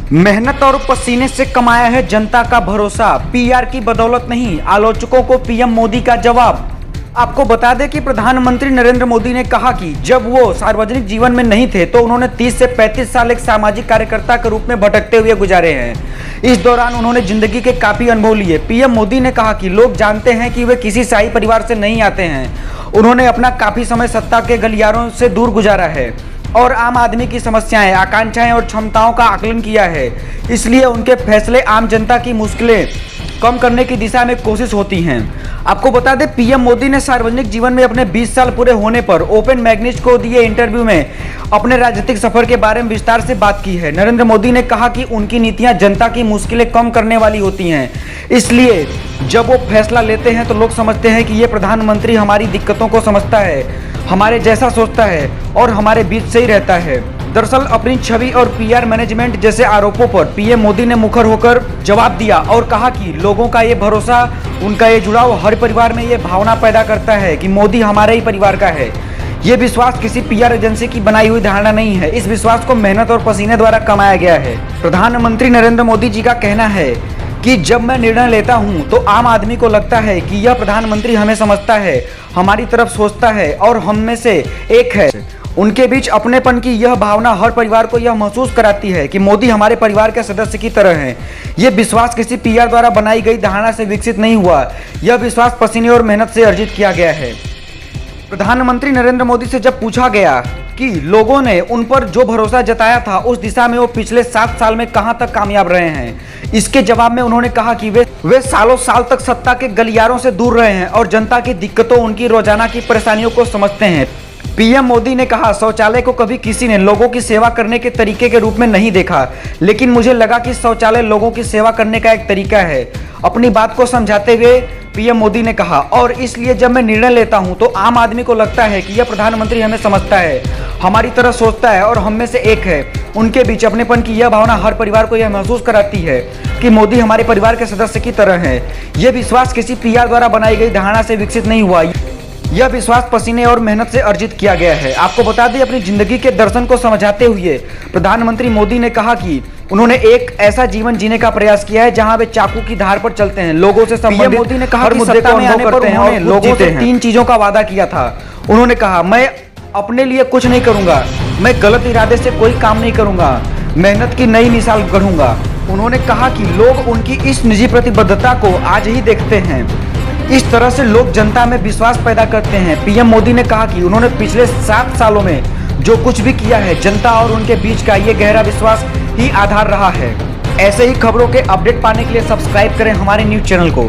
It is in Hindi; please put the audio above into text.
मेहनत और पसीने से कमाया है जनता का भरोसा, पीआर की बदौलत नहीं, आलोचकों को पीएम मोदी का जवाब। आपको बता दें कि प्रधानमंत्री नरेंद्र मोदी ने कहा कि जब वो सार्वजनिक जीवन में नहीं थे तो उन्होंने 30 से 35 साल एक सामाजिक कार्यकर्ता के रूप में भटकते हुए गुजारे हैं। इस दौरान उन्होंने जिंदगी के काफी अनुभव लिए। पीएम मोदी ने कहा कि लोग जानते हैं कि वे किसी शाही परिवार से नहीं आते हैं। उन्होंने अपना काफी समय सत्ता के गलियारों से दूर गुजारा है और आम आदमी की समस्याएं, आकांक्षाएं और क्षमताओं का आकलन किया है। इसलिए उनके फैसले आम जनता की मुश्किलें कम करने की दिशा में कोशिश होती हैं। आपको बता दें, पीएम मोदी ने सार्वजनिक जीवन में अपने 20 साल पूरे होने पर ओपन मैगजीन को दिए इंटरव्यू में अपने राजनीतिक सफर के बारे में विस्तार से बात की है। नरेंद्र मोदी ने कहा कि उनकी नीतियां जनता की मुश्किलें कम करने वाली होती हैं, इसलिए जब वो फैसला लेते हैं तो लोग समझते हैं कि ये प्रधानमंत्री हमारी दिक्कतों को समझता है, हमारे जैसा सोचता है और हमारे बीच से ही रहता है। दरअसल अपनी छवि और पीआर मैनेजमेंट जैसे आरोपों पर पीएम मोदी ने मुखर होकर जवाब दिया और कहा कि लोगों का ये भरोसा, उनका ये जुड़ाव हर परिवार में ये भावना पैदा करता है कि मोदी हमारे ही परिवार का है। ये विश्वास किसी पीआर एजेंसी की बनाई हुई धारणा नहीं है, इस विश्वास को मेहनत और पसीने द्वारा कमाया गया है। प्रधानमंत्री नरेंद्र मोदी जी का कहना है कि जब मैं निर्णय लेता हूं तो आम आदमी को लगता है कि यह प्रधानमंत्री हमें समझता है, हमारी तरफ सोचता है और हम में से एक है। उनके बीच अपनेपन की यह भावना हर परिवार को यह महसूस कराती है कि मोदी हमारे परिवार के सदस्य की तरह हैं। यह विश्वास किसी पीआर द्वारा बनाई गई धारणा से विकसित नहीं हुआ, यह विश्वास पसीने और मेहनत से अर्जित किया गया है। प्रधानमंत्री नरेंद्र मोदी से जब पूछा गया कि लोगों ने उन पर जो भरोसा जताया था उस दिशा में वो पिछले 7 साल में कहां तक कामयाब रहे हैं, इसके जवाब में उन्होंने कहा कि वे सालों साल तक सत्ता के गलियारों से दूर रहे हैं और जनता की दिक्कतों, उनकी रोजाना की परेशानियों को समझते हैं। पीएम मोदी ने कहा, शौचालय को कभी किसी ने लोगों की सेवा करने के तरीके के रूप में नहीं देखा, लेकिन मुझे लगा कि शौचालय लोगों की सेवा करने का एक तरीका है। अपनी बात को समझाते हुए पीएम मोदी ने कहा, और इसलिए जब मैं निर्णय लेता हूं तो आम आदमी को लगता है कि यह प्रधानमंत्री हमें समझता है, हमारी तरह सोचता है और हम में से एक है। उनके बीच अपनेपन की यह भावना हर परिवार को यह महसूस कराती है कि मोदी हमारे परिवार के सदस्य की तरह है। यह विश्वास किसी पीआर द्वारा बनाई गई धारणा से विकसित नहीं हुआ, यह विश्वास पसीने और मेहनत से अर्जित किया गया है। आपको बता दें, अपनी जिंदगी के दर्शन को समझाते हुए प्रधानमंत्री मोदी ने कहा कि उन्होंने एक ऐसा जीवन जीने का प्रयास किया है जहां वे चाकू की धार पर चलते हैं, लोगों से संबंधित मोदी ने कहा कि सत्ता में आने पर उन्होंने लोगों से 3 चीजों का वादा किया था। उन्होंने कहा, मैं अपने लिए कुछ नहीं करूंगा, मैं गलत इरादे से कोई काम नहीं करूंगा, मेहनत की नई मिसाल गढ़ूंगा। उन्होंने कहा कि लोग उनकी इस निजी प्रतिबद्धता को आज ही देखते हैं, इस तरह से लोग जनता में विश्वास पैदा करते हैं। पीएम मोदी ने कहा कि उन्होंने पिछले 7 सालों में जो कुछ भी किया है, जनता और उनके बीच का ये गहरा विश्वास ही आधार रहा है। ऐसे ही खबरों के अपडेट पाने के लिए सब्सक्राइब करें हमारे न्यूज़ चैनल को।